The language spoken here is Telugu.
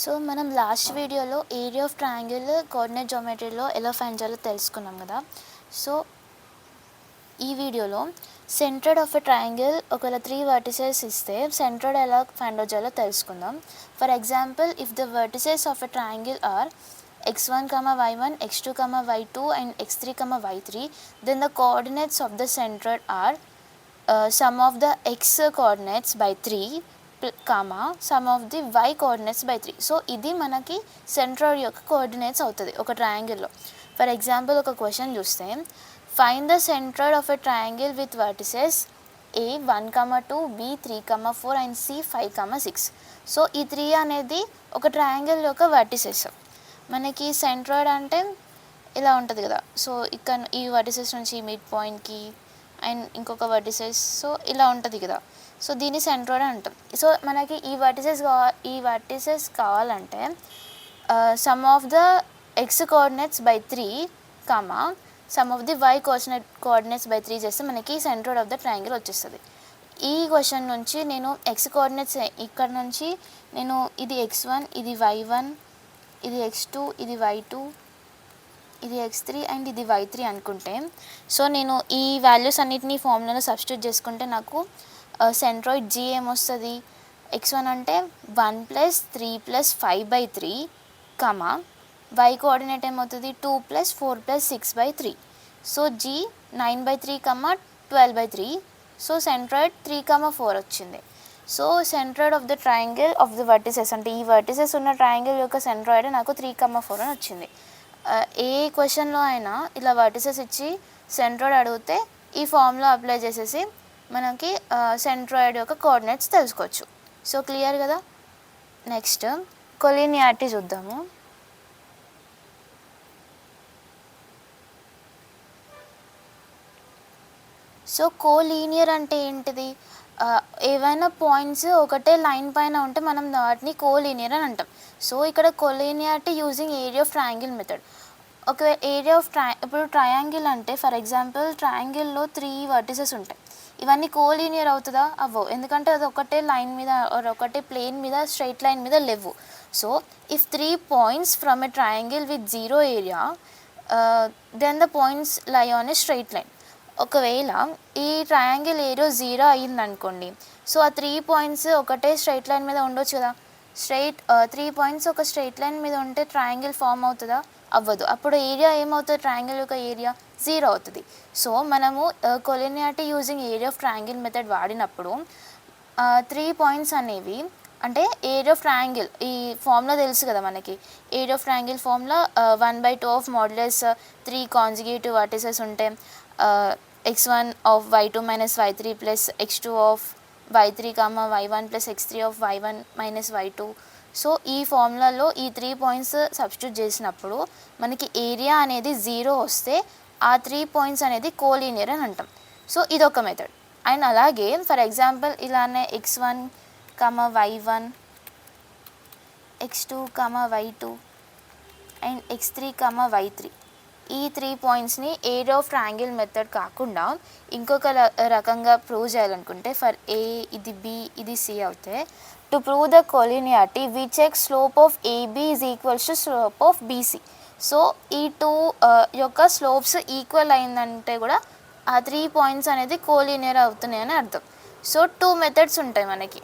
సో మనం లాస్ట్ వీడియోలో ఏరియా ఆఫ్ ట్రయాంగిల్ కోఆర్డినేట్ జియోమెట్రీలో ఎలా ఫైండ్ చేయాలో తెలుసుకున్నాం కదా. సో ఈ వీడియోలో సెంట్రోయిడ్ ఆఫ్ ఎ ట్రయాంగిల్ ఒకవేళ 3 వర్టిసెస్ ఇస్తే సెంట్రోయిడ్ ఎలా ఫైండ్ అవుట్ చేయాలో తెలుసుకుందాం. For example, if the vertices of a triangle are x1, y1, x2, y2 and x3, y3, then the coordinates of the centroid are sum of the x coordinates by 3 sum of the y coordinates by 3. So ఇది మనకి సెంట్రాయిడ్ యొక్క కోఆర్డినేట్స్ అవుతుంది ఒక ట్రయాంగిల్లో. ఫర్ ఎగ్జాంపుల్ ఒక క్వశ్చన్ చూస్తే, find the centroid of a triangle with vertices a 1, 2, b 3, 4 and c 5, 6. So ఈ 3 అనేది ఒక ట్రయాంగిల్ యొక్క వర్టిసెస్. మనకి సెంట్రాయిడ్ అంటే ఇలా ఉంటుంది కదా. సో ఇక్కడ ఈ వర్టిసెస్ నుంచి మిడ్ పాయింట్కి అండ్ ఇంకొక వర్టిసెస్, సో ఇలా ఉంటుంది కదా. సో దీన్ని సెంట్రాయిడ్ అంటాం. సో మనకి ఈ వర్టిసెస్ కావాలంటే sum of the x coordinates by 3, sum of the y coordinates by 3 చేస్తే మనకి సెంట్రాయిడ్ ఆఫ్ ద ట్రయాంగిల్ వచ్చేస్తుంది. ఈ క్వశ్చన్ నుంచి నేను ఎక్స్ కోఆర్డినేట్స్ ఇక్కడ నుంచి నేను ఇది x1, ఇది y1, ఇది x2, ఇది y2, ఇది x3 అండ్ ఇది y3 అనుకుంటే, సో నేను ఈ వాల్యూస్ అన్నిటినీ ఫార్ములాలో సబ్స్టిట్యూట్ చేసుకుంటే నాకు సెంట్రాయిడ్ g ఏమొస్తుంది, x1 అంటే 1 + 3 + 5/3, y కోఆర్డినేట్ ఏమవుతుంది 2 + 4 + 6/3. So g 9/3, 12/3. సో సెంట్రాయిడ్ 3, 4 వచ్చింది. So centroid of the triangle of the vertices అంటే ఈ వర్టిసెస్ ఉన్న ట్రయాంగిల్ యొక్క సెంట్రాయిడ్ నాకు 3, 4 అని వచ్చింది. ఏ క్వశ్చన్లో అయినా ఇలా వర్టిసెస్ ఇచ్చి సెంట్రాయిడ్ అడిగితే ఈ ఫార్ములా అప్లై చేసేసి మనకి సెంట్రాయిడ్ యొక్క కోఆర్డినేట్స్ తెలుసుకోవచ్చు. సో క్లియర్ కదా. నెక్స్ట్ కొలీనియారిటీ చూద్దాము. సో కోలీనియర్ అంటే ఏంటిది, ఏవైనా పాయింట్స్ ఒకటే లైన్ పైన ఉంటే మనం వాటిని కోలీనియర్ అని అంటాం. సో ఇక్కడ collinearity using area of triangle method. ఒక ఏరియా ఆఫ్ ఇప్పుడు ట్రయాంగిల్ అంటే ఫర్ ఎగ్జాంపుల్ ట్రయాంగిల్లో 3 వర్టిసెస్ ఉంటాయి. ఇవన్నీ కోలీనియర్ అవుతుందా? అవ్వవు, ఎందుకంటే అది ఒకటే లైన్ మీద ఒకటే ప్లేన్ మీద స్ట్రైట్ లైన్ మీద లేవు. So if 3 points from a triangle with 0 area then the points lie on a straight line. ఒకవేళ ఈ ట్రయాంగిల్ ఏరియా 0 అయ్యిందనుకోండి, సో ఆ 3 పాయింట్స్ ఒకటే స్ట్రైట్ లైన్ మీద ఉండొచ్చు కదా. 3 పాయింట్స్ ఒక స్ట్రైట్ లైన్ మీద ఉంటే ట్రయాంగిల్ ఫామ్ అవుతుందా? అవ్వదు. అప్పుడు ఏరియా ఏమవుతుంది, ట్రయాంగిల్ యొక్క ఏరియా 0 అవుతుంది. సో మనము collinearity using area of triangle method వాడినప్పుడు 3 పాయింట్స్ అనేవి అంటే ఏరియా ఆఫ్ ట్రయాంగిల్ ఈ ఫార్ములా తెలుసు కదా మనకి. Area of triangle formula 1/2 of modulus 3 conjugative vertices ఉంటే x1 of y2 minus y3 plus x2 of y3, y1 plus x3 of y1 minus y2. So ఈ ఫార్ములాలో ఈ 3 పాయింట్స్ సబ్స్టిట్యూట్ చేసినప్పుడు మనకి ఏరియా అనేది 0 వస్తే ఆ 3 పాయింట్స్ అనేది కోలీనియర్ అని అంటాం. సో ఇదొక మెథడ్. అండ్ అలాగే ఫర్ ఎగ్జాంపుల్ ఇలానే x1, y1, x2, y2 and x3, y3 ఈ 3 పాయింట్స్ని ఏరియా ఆఫ్ ట్రయాంగిల్ మెథడ్ కాకుండా ఇంకొక రకంగా ప్రూవ్ చేయాలనుకుంటే, ఫర్ ఏ ఇది బి ఇది సి అవుతే, to prove the collinearity we check slope of AB is equals to slope of BC. So ఈ 2 యొక్క స్లోప్స్ ఈక్వల్ అయిందంటే కూడా ఆ 3 పాయింట్స్ అనేది కోలీనియర్ అవుతున్నాయని అర్థం. సో 2 మెథడ్స్ ఉంటాయి మనకి.